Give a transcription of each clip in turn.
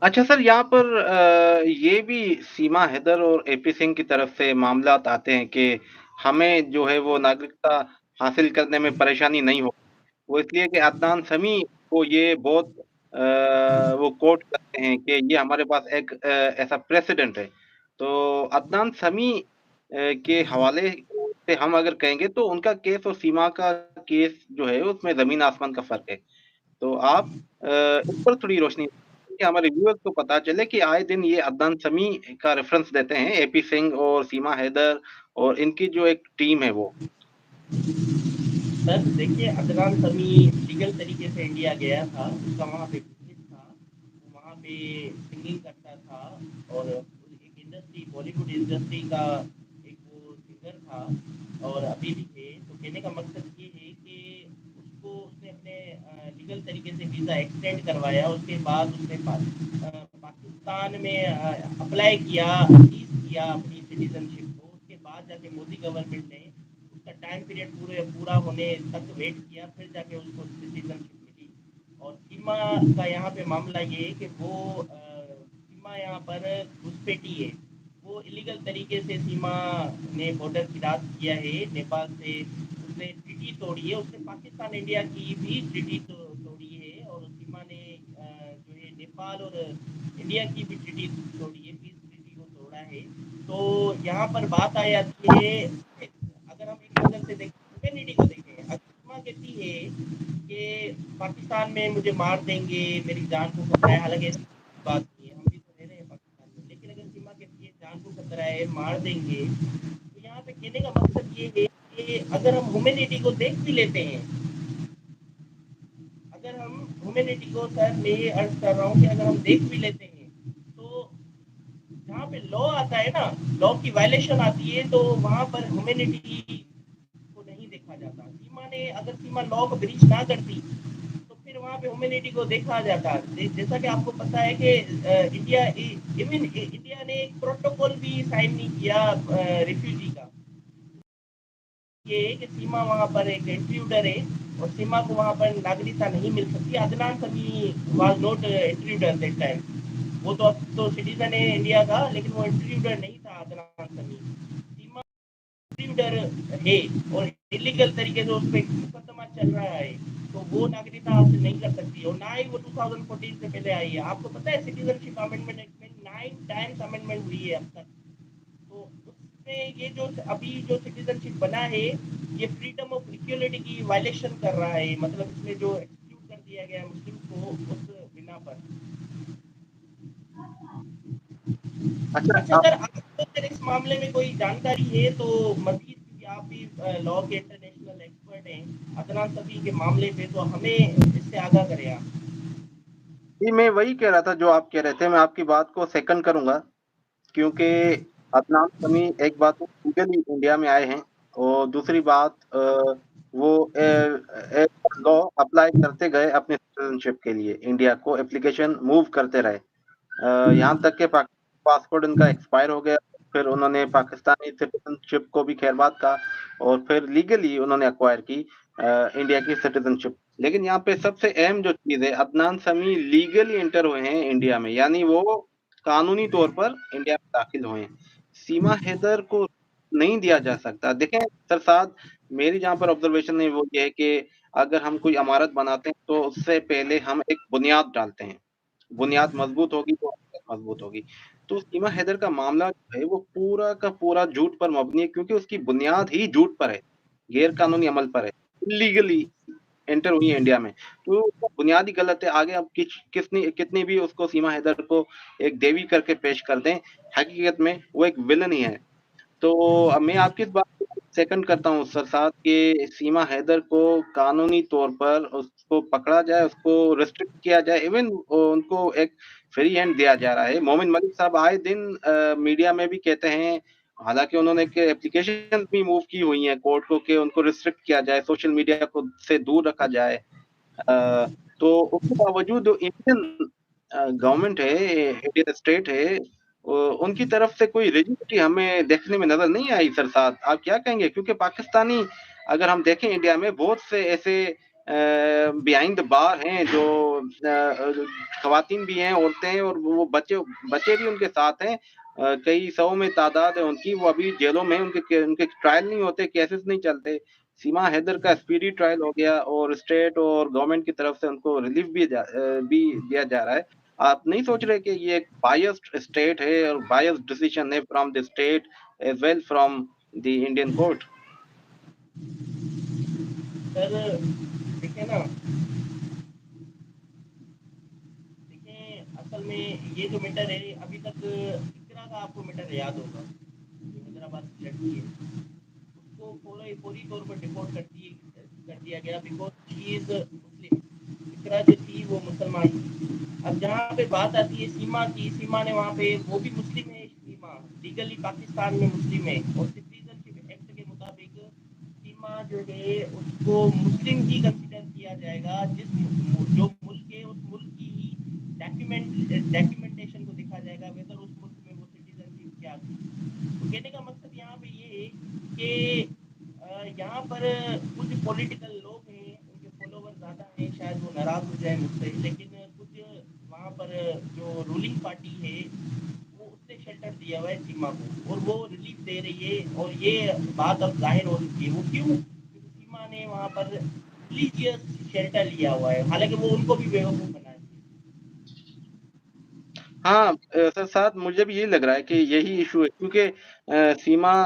अच्छा सर, यहाँ पर ये भी सीमा हैदर और एपी सिंह की तरफ से मामलात आते हैं कि हमें जो है वो नागरिकता हासिल करने में परेशानी नहीं हो। वो इसलिए कि अदनान समी को ये बहुत वो कोट करते हैं कि ये हमारे पास एक ऐसा प्रेसिडेंट है। तो अदनान समी के हवाले से हम अगर कहेंगे तो उनका केस और सीमा का केस जो है उसमें ज़मीन-आसमान का फ़र्क है। तो आप इस पर थोड़ी रोशनी कि हमारे व्यूअर्स को पता चले कि आए दिन ये अदनान समी का रेफ़रेंस देते हैं, एपी सिंह और सीमा हैदर और इनकी जो एक टीम है वो। सर देखिए, अदनान समी लीगल तरीके से इंडिया गया था, उसका वहाँ पे बिज़नेस था, वो वहाँ पे सिंगिंग करता था और एक इंडस्ट्री बॉलीवुड इंडस्ट्री का एक वो सिंगर था और अभी भी है। तो कहने का मकसद ये है कि उसको उसने अपने लीगल तरीके से वीज़ा एक्सटेंड करवाया, उसके बाद उसने पाकिस्तान में अप्लाई किया, सीज़ किया अपनी सिटीज़नशिप को, उसके बाद जाके मोदी गवर्नमेंट ने उसका टाइम पीरियड पूरा होने तक वेट किया, फिर जाके उसको सिटीजनशिप मिली। और सीमा का यहाँ पे मामला ये है कि वो सीमा यहाँ पर घुसपैठी है। वो इलीगल तरीके से सीमा ने बॉर्डर क्रॉस किया है नेपाल से। उसने ट्रीटी तोड़ी है, उसने पाकिस्तान इंडिया की भी ट्रीटी तोड़ी है और सीमा ने जो है नेपाल और इंडिया की भी ट्रीटी तोड़ी है, पीस ट्रीटी को तोड़ा है। तो यहाँ पर बात आ जाती है, अगर हम एक नज़र से देखें, ह्यूमैनिटी को देखें, अगर सीमा कहती है कि पाकिस्तान में मुझे मार देंगे, मेरी जान को खतरा है, हालांकि ऐसी बात नहीं है, हम भी तो रह रहे हैं पाकिस्तान में, लेकिन अगर सीमा कहती है जान को खतरा है, मार देंगे, तो यहाँ पे कहने का मकसद ये है कि अगर हम ह्यूमैनिटी को देख भी लेते हैं, अगर हम ह्यूमैनिटी को, सर मैं ये अर्ज कर रहा हूँ कि अगर हम देख भी लेते हैं, तो जहाँ पे लॉ आता है ना, लॉ की वायलेशन आती है, तो वहाँ पर ह्यूमैनिटी को नहीं देखा जाता। सीमा ने, अगर सीमा लॉ को ब्रीच ना करती, तो फिर वहाँ पे ह्यूमैनिटी को देखा जाता। जैसा कि आपको पता है कि इंडिया, इवन इंडिया ने एक प्रोटोकॉल भी साइन नहीं किया रिफ्यूजी का। ये है कि सीमा वहाँ पर एक इंट्रूडर है और सीमा को वहाँ पर नागरिकता नहीं मिल सकती। अदनान समी was not intruder that time. वो तो अब तो सिटीजन है इंडिया का, लेकिन वो इंट्रूडर नहीं था अदनान समी। सीमा इंट्रूडर है और इलीगल तरीके से उस पर मुकदमा चल रहा है, तो वो नागरिकता हासिल नहीं कर सकती और ना ही वो 2014 से पहले आई है। आपको पता है सिटीजनशिप अमेंडमेंट एक्ट में 9 टाइम्स अमेंडमेंट हुई है अब तक। तो उसमें ये जो अभी जो सिटीजनशिप बना है, ये फ्रीडम ऑफ इक्वलिटी की वायलेशन कर रहा है, मतलब इसमें जो एक्सक्लूड कर दिया गया है मुस्लिम को उस बिना पर। अच्छा अच्छा सर, आपको अगर इस मामले में कोई जानकारी है तो मजीद, क्योंकि आप भी लॉ के इंटरनेशनल एक्सपर्ट हैं अदनान सभी के मामले पे, तो हमें इससे आगाह करें आप। जी, मैं वही कह रहा था जो आप कह रहे थे, मैं आपकी बात को सेकंड करूँगा क्योंकि अदनान समी एक बात तो लीगली इंडिया में आए हैं और दूसरी बात वो एक लॉ अप्लाई करते गए अपने सिटीज़नशिप के लिए, इंडिया को एप्लीकेशन मूव करते रहे। यहाँ तक कि पासपोर्ट उनका एक्सपायर हो गया, फिर उन्होंने पाकिस्तानी सिटीज़नशिप को भी खैर बात कहा और फिर लीगली उन्होंने एक्वायर की इंडिया की सिटीज़नशिप। लेकिन यहाँ पे सबसे अहम जो चीज़ है, अदनान समी लीगली एंटर हुए हैं इंडिया में, यानी वो कानूनी तौर पर इंडिया में दाखिल हुए हैं। सीमा हैदर को नहीं दिया जा सकता। देखें सर साहब, मेरी जहाँ पर ऑब्ज़र्वेशन है वो ये है कि अगर हम कोई इमारत बनाते हैं, तो उससे पहले हम एक बुनियाद डालते हैं। बुनियाद मज़बूत होगी तो मज़बूत होगी। तो सीमा हैदर का मामला जो है वो पूरा का पूरा झूठ पर मबनी है क्योंकि उसकी बुनियाद ही झूठ पर है, गैर-कानूनी अमल पर है। इल्लीगली एंटर हुई है इंडिया में, तो उसका बुनियाद ही गलत है। आगे आप कितनी कितनी भी उसको सीमा हैदर को एक देवी करके पेश कर दें, हकीकत में वो एक विलेन ही है। तो अब मैं आपकी इस बात को सेकंड करता हूँ सर साहब कि सीमा हैदर को कानूनी तौर पर उसको पकड़ा जाए, उसको रिस्ट्रिक्ट किया जाए, इवन उनको एक फ्री हैंड दिया जा रहा है। मोमिन मलिक साहब आए दिन मीडिया में भी कहते हैं, हालाँकि उन्होंने एक एप्लीकेशंस भी मूव की हुई हैं कोर्ट को कि उनको रिस्ट्रिक्ट किया जाए, सोशल मीडिया को से दूर रखा जाए। अ, तो उसके बावजूद इंडियन गवर्नमेंट है, इंडियन स्टेट है, उनकी तरफ से कोई रिजिडिटी हमें देखने में नज़र नहीं आई सर साहब। आप क्या कहेंगे? क्योंकि पाकिस्तानी अगर हम देखें इंडिया में बहुत से ऐसे बिहाइंड द बार हैं, जो खवातीन भी हैं, औरतें हैं, और वो बच्चे बच्चे भी उनके साथ हैं। कई सौ में तादाद है उनकी, वो अभी जेलों में, उनके ट्रायल नहीं होते, केसेस नहीं चलते। सीमा हैदर का स्पीडी ट्रायल हो गया, और स्टेट और गवर्नमेंट की तरफ से उनको रिलीफ भी दिया जा रहा है। आप नहीं सोच रहे कि ये एक बायस्ड स्टेट है और बायस्ड डिसीजन है from the state as well from the Indian court? Sir देखिए ना, देखिए असल में ये जो मैटर है, अभी तक इकरा का आपको मैटर याद होगा, जो हैदराबाद की लड़की है, उसको फौरी तौर पर डिपोर्ट कर दिया गया, बिकॉज शी इज मुस्लिम। इकरा जो थी वो मुसलमान थी। अब जहाँ पे बात आती है सीमा की, सीमा ने वहाँ पे, वो भी मुस्लिम है, सीमा लीगली पाकिस्तान में मुस्लिम है, और सिटीजनशिप एक्ट के मुताबिक सीमा जो है उसको मुस्लिम ही कंसिडर किया जाएगा, जो मुल्क है उस मुल्क की ही डॉक्यूमेंटेशन को देखा जाएगा, वेदर उस मुल्क में वो सिटीजनशिप क्या थी। तो कहने का मकसद यहाँ पे ये है कि यहाँ पर कुछ पॉलिटिकल लोग हैं, उनके फॉलोवर ज़्यादा हैं, शायद वो नाराज़ हो जाए मुझसे, लेकिन कुछ वहाँ पर जो रूलिंग पार्टी है वो उसने शेल्टर दिया हुआ है सीमा को, और वो रिलीफ दे रही है, और ये बात अब जाहिर हो चुकी है। वो क्यों? क्योंकि सीमा ने वहाँ पर रिलीजियस शेल्टर लिया हुआ है, हालांकि वो उनको भी बेवकूफ़ बना है। हाँ, सर साहब, मुझे भी यही लग रहा है कि यही इशू है, क्योंकि सीमा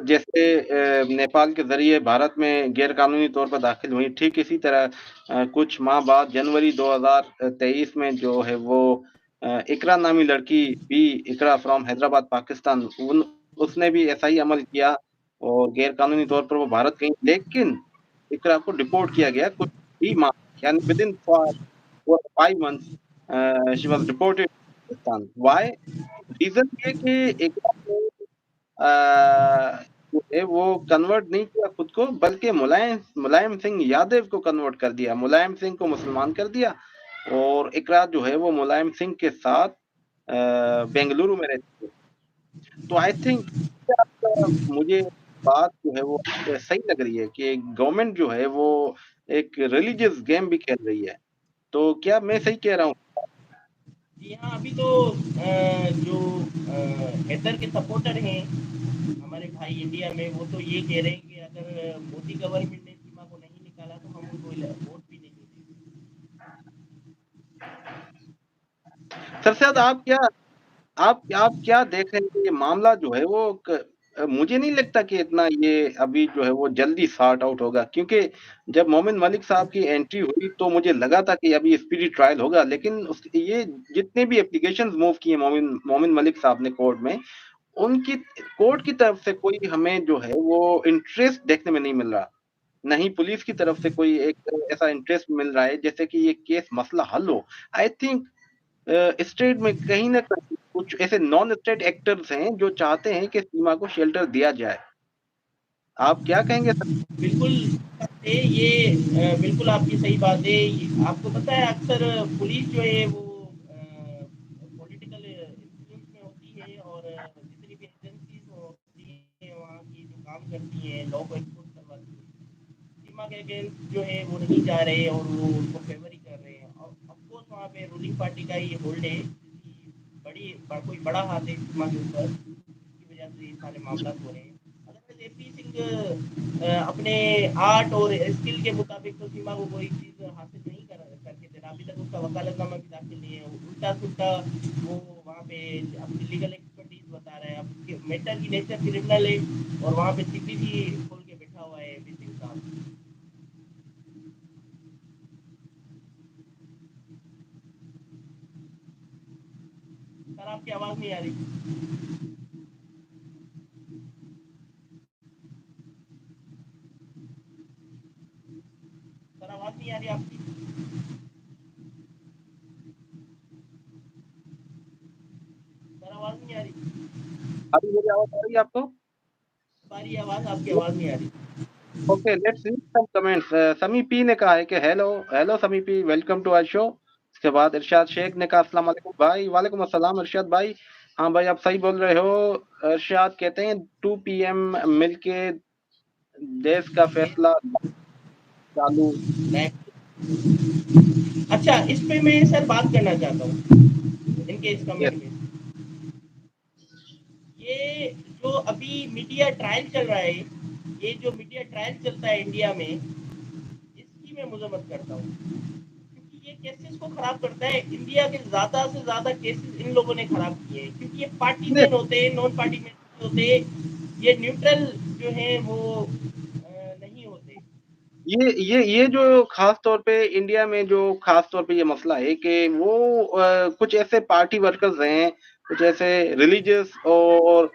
जैसे नेपाल के ज़रिए भारत में गैर-कानूनी तौर पर दाखिल हुई, ठीक इसी तरह कुछ माह बाद जनवरी 2023 में जो है वो इकरा नामी लड़की भी, इकरा फ्रॉम हैदराबाद पाकिस्तान, उसने भी ऐसा ही अमल किया और गैर-कानूनी तौर पर वो भारत गई, लेकिन इकरा को डिपोर्ट किया गया कुछ ही माह, यानी within 4 5 months she was deported to Pakistan. Why? Reason ये कि एक जो है वो कन्वर्ट नहीं किया खुद को, बल्कि मुलायम सिंह यादव को कन्वर्ट कर दिया, मुलायम सिंह को मुसलमान कर दिया, और इकरा जो है वो मुलायम सिंह के साथ बेंगलुरु में रहती है। तो आई थिंक मुझे बात जो है वो सही लग रही है कि गवर्नमेंट जो है वो एक रिलीजियस गेम भी खेल रही है। तो क्या मैं सही कह रहा हूँ? जी हाँ, अभी तो जो हैदर के सपोर्टर हैं हमारे भाई इंडिया में, वो तो ये कह रहे हैं कि अगर मोदी गवर्नमेंट ने सीमा को नहीं निकाला तो हम उनको वोट भी नहीं देंगे। सरसद, आप क्या देख रहे हैं कि ये मामला जो है वो मुझे नहीं लगता कि इतना ये अभी जो है वो जल्दी सॉर्ट आउट होगा, क्योंकि जब मोमिन मलिक साहब की एंट्री हुई तो मुझे लगा था कि अभी स्पीडी ट्रायल होगा, लेकिन ये जितने भी एप्लीकेशंस मूव किए मोमिन मलिक साहब ने कोर्ट में, उनकी कोर्ट की तरफ से कोई हमें जो है वो इंटरेस्ट देखने में नहीं मिल रहा। नहीं पुलिस की तरफ से कोई एक ऐसा इंटरेस्ट मिल रहा है जैसे कि ये केस मसला हल हो। आई थिंक स्टेट में कहीं न कहीं कुछ ऐसे नॉन स्टेट एक्टर्स हैं जो चाहते हैं कि सीमा को शेल्टर दिया जाए। आप क्या कहेंगे सर? बिल्कुल ये बिल्कुल आपकी सही बात है। आपको पता है अक्सर पुलिस जो है वो पॉलिटिकल इन्फ्लुएंस में होती है, और जितनी भी एजेंसीज होती है वहाँ की जो काम करती हैं, लॉ को एनफोर्स करवाती है, सीमा के अगेंस्ट जो है वो नहीं जा रहे और वो उनको फेवर ही कर रहे हैं। और ऑफकोर्स वहाँ पे रूलिंग पार्टी का ही होल्ड है, किसी कोई बड़ा हाथ है सीमा के ऊपर, जिसकी वजह से ये सारे मामला हो रहे हैं। अदरवाइज एपी सिंह अपने आर्ट और स्किल के मुताबिक तो सीमा को कोई चीज़ हासिल नहीं करके देना। अभी तक उसका वकालतनामा भी दाखिल नहीं है, उल्टा सुल्टा वो वहाँ पे अपनी लीगल एक्सपर्टीज बता रहा है। अब मैटर की नेचर क्रिमिनल है, और वहाँ पे सीपीसी खोल के बैठा हुआ है एपी सिंह साहब। सर आपकी आवाज़ नहीं आ रही। सर आवाज़ नहीं आ रही आपकी। सर आवाज़ नहीं आ रही। अभी मेरी आवाज़ आ रही है आपको? हमारी आवाज़, आपकी आवाज़ नहीं आ रही। Okay, let's read some comments. Sami P ने कहा है कि hello hello Sami P, welcome to our show. इसके बाद इरशाद शेख ने कहा अस्सलाम वालेकुम भाई। वालेकुम अस्सलाम इरशाद भाई। हाँ भाई, आप सही बोल रहे हो। इरशाद कहते हैं 2 PM मिलके देश का फैसला चालू। मैं अच्छा, इस पे मैं सर बात करना चाहता हूँ, इनके इस यस। कमेंट में। ये जो अभी मीडिया ट्रायल चल रहा है, ये जो मीडिया ट्रायल चलता है इंडिया में, इसकी मैं मजम्मत करता हूँ, क्योंकि ये केसेस को खराब करता है। इंडिया के ज़्यादा से ज़्यादा केसेस इन लोगों ने खराब किए हैं, क्योंकि ये पार्टी मैन होते हैं, नॉन पार्टी मैन होते हैं, ये न्यूट्रल जो है वो नहीं होते। ये जो खास तौर पे इंडिया में जो खास तौर पे ये मसला है कि वो कुछ ऐसे पार्टी वर्कर्स हैं, कुछ ऐसे रिलीजियस और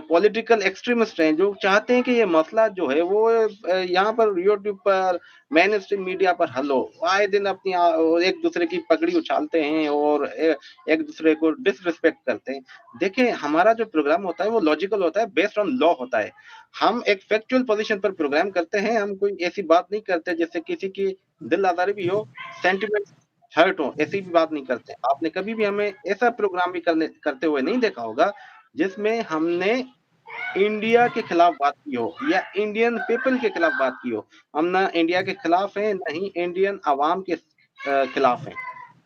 पॉलिटिकल एक्सट्रीमिस्ट हैं जो चाहते हैं कि ये मसला जो है वो यहाँ पर यूट्यूब पर मेन स्ट्रीम मीडिया पर हल हो। आए दिन अपनी एक दूसरे की पगड़ी उछालते हैं और एक दूसरे को डिसरिस्पेक्ट करते हैं। देखिए, हमारा जो प्रोग्राम होता है वो लॉजिकल होता है, बेस्ड ऑन लॉ होता है। हम एक फैक्चुअल पोजीशन पर प्रोग्राम करते हैं, हम कोई ऐसी बात नहीं करते जिससे किसी की दिल आजारी भी हो, सेंटिमेंट हर्ट हो, ऐसी भी बात नहीं करते। आपने कभी भी हमें ऐसा प्रोग्राम भी करते हुए नहीं देखा होगा जिसमें हमने इंडिया के खिलाफ बात की हो या इंडियन पीपल के खिलाफ बात की हो। हम ना इंडिया के खिलाफ हैं, ना ही इंडियन अवाम के खिलाफ हैं।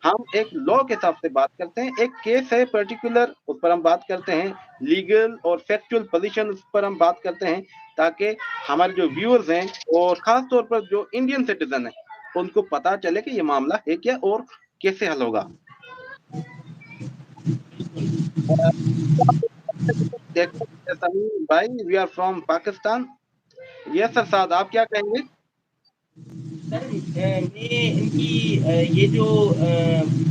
हम एक लॉ के हिसाब से बात करते हैं, एक केस है पर्टिकुलर, उस पर हम बात करते हैं, लीगल और फैक्चुअल पोजीशन उस पर हम बात करते हैं, ताकि हमारे जो व्यूअर्स हैं और खास तौर पर जो इंडियन सिटीजन है उनको पता चले कि ये मामला है क्या और कैसे हल होगा। देखो समीर भाई, we are from Pakistan. Yes sir, Saad आप क्या कहेंगे? सर मैं इनकी ये जो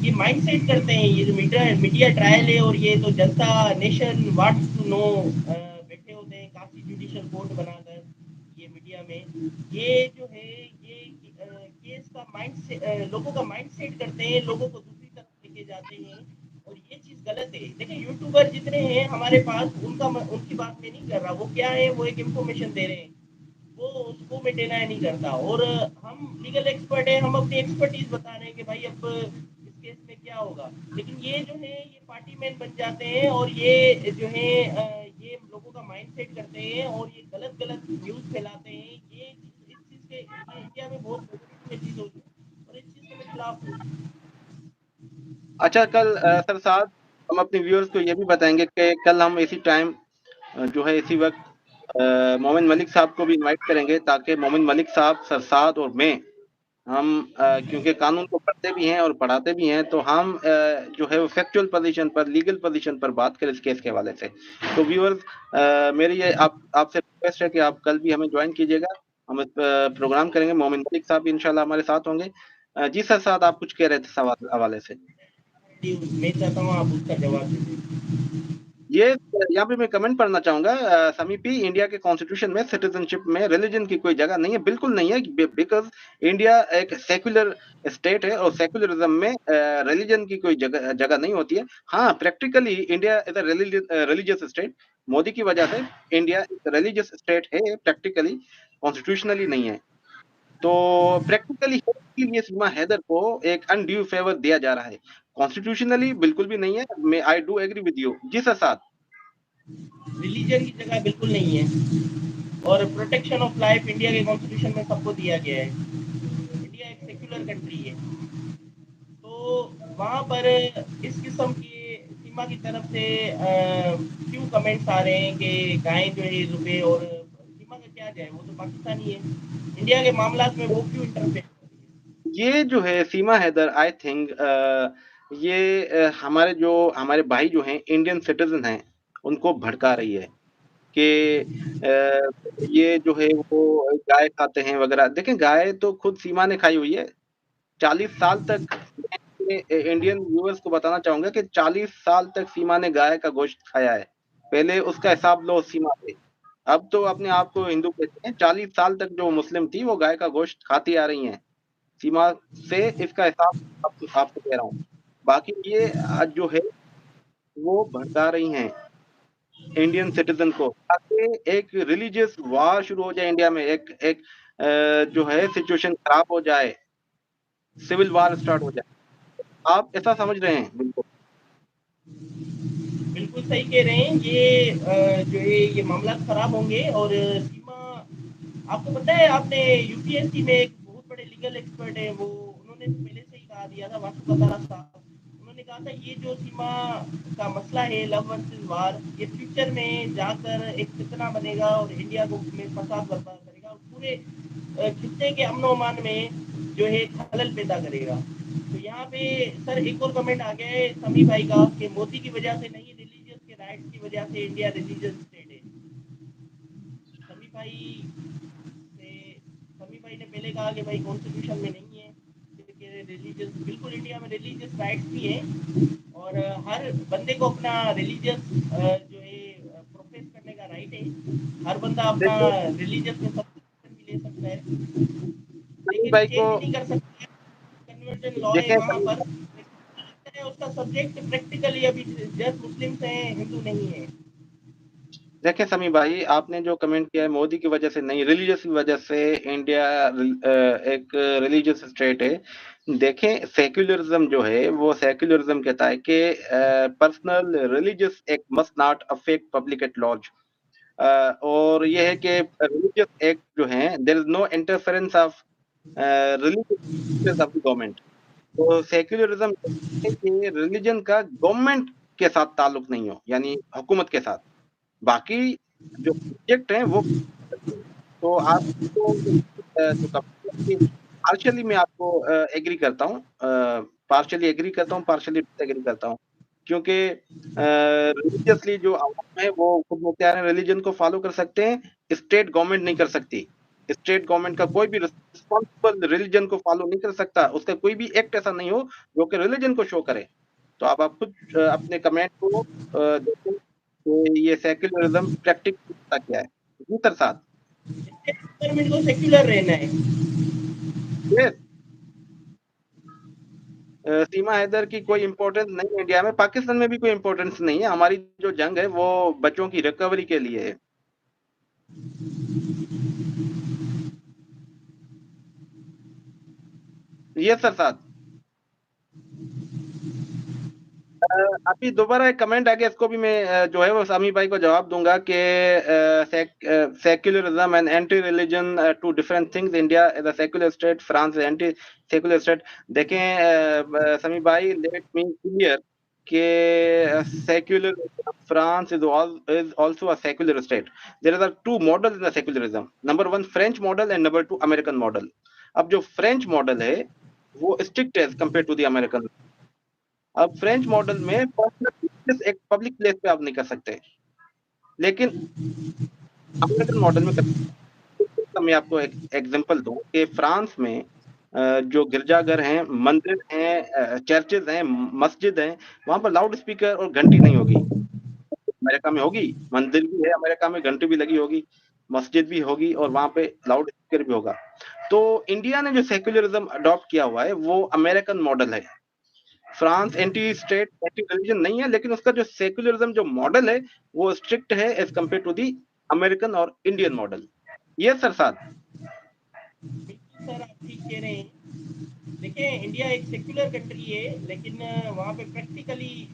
ये माइंड सेट करते हैं, ये जो मीडिया मीडिया ट्रायल है, और ये तो जनता नेशन वांट्स टू नो बैठे होते हैं काफी जुडिशियल कोर्ट बनाकर ये मीडिया में, ये जो है ये केस का माइंड से लोगों का माइंड सेट करते हैं, लोगों को दूसरी तरफ लेके जाते हैं, और ये चीज गलत है। देखिए, यूट्यूबर जितने हैं हमारे पास, उनकी बात मैं नहीं कर रहा, वो क्या है, वो एक इंफॉर्मेशन दे रहे हैं, वो उसको मैं डिनाई नहीं करता। और हम लीगल एक्सपर्ट हैं, हम अपनी एक्सपर्टीज बता रहे हैं कि भाई अब इस केस में क्या होगा। लेकिन ये जो है ये पार्टी मैन बन जाते हैं, और ये जो है ये लोगों का माइंड सेट करते हैं, और ये गलत गलत न्यूज फैलाते हैं। इस चीज के ये इंडिया में बहुत ये चीज होती है, और इस चीज के मैं खिलाफ हूँ। अच्छा, कल सर साहब, हम अपने व्यूअर्स को ये भी बताएंगे कि कल हम इसी टाइम जो है इसी वक्त मोमिन मलिक साहब को भी इनवाइट करेंगे, ताकि मोमिन मलिक साहब, सरसाद और मैं, हम क्योंकि कानून को पढ़ते भी हैं और पढ़ाते भी हैं, तो हम जो है वो फैक्चुअल पोजीशन पर, लीगल पोजीशन पर बात करें इस केस के हवाले से। तो व्यूअर्स, मेरी ये आपसे रिक्वेस्ट है कि आप कल भी हमें ज्वाइन कीजिएगा। हम इस प्रोग्राम करेंगे, मोमिन मलिक साहब भी इंशाल्लाह हमारे साथ होंगे। जी सर साहब, आप कुछ कह रहे थे सवाल हवाले से? मैं चाहता हूँ आप उसका जवाब दीजिए। ये यहाँ पे मैं कमेंट पढ़ना चाहूंगा, समीपी, इंडिया के कॉन्स्टिट्यूशन में सिटीजनशिप में रिलीजन की कोई जगह नहीं है, बिल्कुल नहीं है, बिकॉज इंडिया एक सेक्युलर स्टेट है और सेक्युलरिज्म में रिलीजन की कोई जगह जगह नहीं होती है। हाँ, practically India is a religious state. Modi की वजह से इंडिया एक रिलीजियस स्टेट है, प्रैक्टिकली, कॉन्स्टिट्यूशनली नहीं है। तो प्रैक्टिकली ये सीमा हैदर को एक अनड्यू फेवर दिया जा रहा है, कॉन्स्टिट्यूशनली बिल्कुल भी नहीं है। मैं I do agree with you जी सर साहब। रिलीजन की जगह बिल्कुल नहीं है, और प्रोटेक्शन ऑफ लाइफ इंडिया के कॉन्स्टिट्यूशन में सबको दिया गया है। इंडिया एक सेक्युलर कंट्री है, तो वहाँ पर इस किस्म की सीमा की तरफ से क्यों कमेंट्स आ रहे हैं कि गायें जो है रुपए, और सीमा का क्या जाए, वो तो पाकिस्तानी है, इंडिया के मामला में वो क्यों इंटरफेयर कर रही है। ये जो है सीमा हैदर, आई थिंक ये हमारे भाई जो हैं इंडियन सिटीजन हैं, उनको भड़का रही है कि ये जो है वो गाय खाते हैं वगैरह। देखें, गाय तो खुद सीमा ने खाई हुई है 40 साल तक। मैं इंडियन व्यूअर्स को बताना चाहूंगा कि 40 साल तक सीमा ने गाय का गोश्त खाया है। पहले उसका हिसाब लो सीमा से, अब तो अपने आप को हिंदू कहते हैं। 40 साल तक जो मुस्लिम थी वो गाय का गोश्त खाती आ रही हैं सीमा से, इसका हिसाब आपको कह रहा हूँ। बाकी ये जो है वो भड़का रही हैं इंडियन सिटीजन को, ताकि एक रिलीजियस वार शुरू हो जाए इंडिया में, एक एक जो है सिचुएशन खराब हो जाए, सिविल वार स्टार्ट हो जाए। आप ऐसा समझ रहे हैं? बिल्कुल। बिल्कुल सही कह रहे हैं, ये जो है ये मामला खराब होंगे, और सीमा आपको पता है आपने यूपीएससी में एक बहुत बड़े लीगल एक्सपर्ट है वो उन्होंने पहले से ही कहा दिया था वासुपतारा साहब उन्होंने कहा था ये जो सीमा का मसला है लव वर्सेस वार ये फ्यूचर में जाकर एक फितना बनेगा और इंडिया को में फसाद बर्बाद करेगा और पूरे खित्ते के अमन ओमान में जो है खलल पैदा करेगा तो यहाँ पे सर एक और कमेंट आ गया है समी भाई का कि मोदी की वजह से नहीं रिलीजियस के राइट्स की वजह से इंडिया रिलीजियस स्टेट है समी भाई से समी भाई ने पहले कहा कि भाई कॉन्स्टिट्यूशन में नहीं है रिलीजियस बिल्कुल इंडिया में रिलीजियस राइट्स भी है और हर बंदे को अपना रिलीजियस जो है प्रोफेस करने का राइट है हर बंदा अपना देखिए, रिलीजियस में सब्जेक्ट भी ले सकता है सनी लेकिन भाई को चेंज नहीं कर सकता कन्वर्जन लॉ है देखें वहाँ सनी पर उसका सब्जेक्ट प्रैक्टिकली अभी जस्ट मुस्लिम है हिंदू नहीं है देखें समी भाई, आपने जो कमेंट किया है मोदी की वजह से नहीं, रिलीजियस की वजह से इंडिया एक रिलीजियस स्टेट है। देखें, सेक्युलरिज्म जो है वो सेक्युलरिज्म कहता है कि personal religious act must not affect public at large. और ये है कि रिलीजियस एक्ट जो है there is no interference of religious of the government. तो सेक्युलरिज्म है कि रिलीजन का गवर्नमेंट के साथ ताल्लुक नहीं हो, यानी हुकूमत के साथ। बाकी जो सब्जेक्ट हैं वो तो आपको जो पार्शियली मैं आपको एग्री करता हूँ, पार्शियली एग्री करता हूँ, पार्शियली डिसएग्री करता हूँ। क्योंकि रिलीजियसली जो आवाम है वो खुद मुख्तियार रिलीजन को फॉलो कर सकते हैं, स्टेट गवर्नमेंट नहीं कर सकती। स्टेट गवर्नमेंट का कोई भी रिस्पांसिबल रिलीजन को फॉलो नहीं कर सकता, उसका कोई भी एक्ट ऐसा नहीं हो जो कि रिलीजन को शो करे। तो आप खुद अपने कमेंट को देखें कि ये सेक्युलरिज्म प्रैक्टिकल क्या है। जी प्रसाद। गवर्नमेंट को सेक्युलर रहना है यस। सीमा हैदर की कोई इम्पोर्टेंस नहीं है इंडिया में, पाकिस्तान में भी कोई इम्पोर्टेंस नहीं है। हमारी जो जंग है वो बच्चों की रिकवरी के लिए है। ये सर साथ अभी दोबारा एक कमेंट आ गया, इसको भी मैं जो है वो सामी भाई को जवाब दूंगा कि secularism and anti religion two different things. India is a secular state, France anti secular state. देखें समी भाई, लेट मी क्लियर कि secular France is also a secular state. There are two models in secularism, number one French model and number two American model. अब जो French model है वो strict है compare to the American. अब French model में personal एक public place पे आप नहीं कर सकते, लेकिन अमेरिकन मॉडल में कर सकते। मैं आपको एक एग्जांपल दूं कि फ्रांस में जो गिरजाघर हैं, मंदिर हैं, चर्चेज हैं, मस्जिद हैं, वहां पर लाउड स्पीकर और घंटी नहीं होगी। अमेरिका में होगी, मंदिर भी है अमेरिका में, घंटी भी लगी होगी, मस्जिद भी होगी और वहां पे लाउड स्पीकर भी होगा। तो इंडिया ने जो सेक्युलरिज्म अडॉप्ट किया हुआ है वो अमेरिकन मॉडल है। France anti state anti religion नहीं है, लेकिन उसका जो सेक्युलरिज्म जो मॉडल है वो स्ट्रिक्ट है as compare to the American और इंडियन मॉडल। ये सर साथ। बिल्कुल सर आप ठीक कह रहे हैं देखिए इंडिया एक सेक्युलर कंट्री है लेकिन वहाँ पे प्रैक्टिकली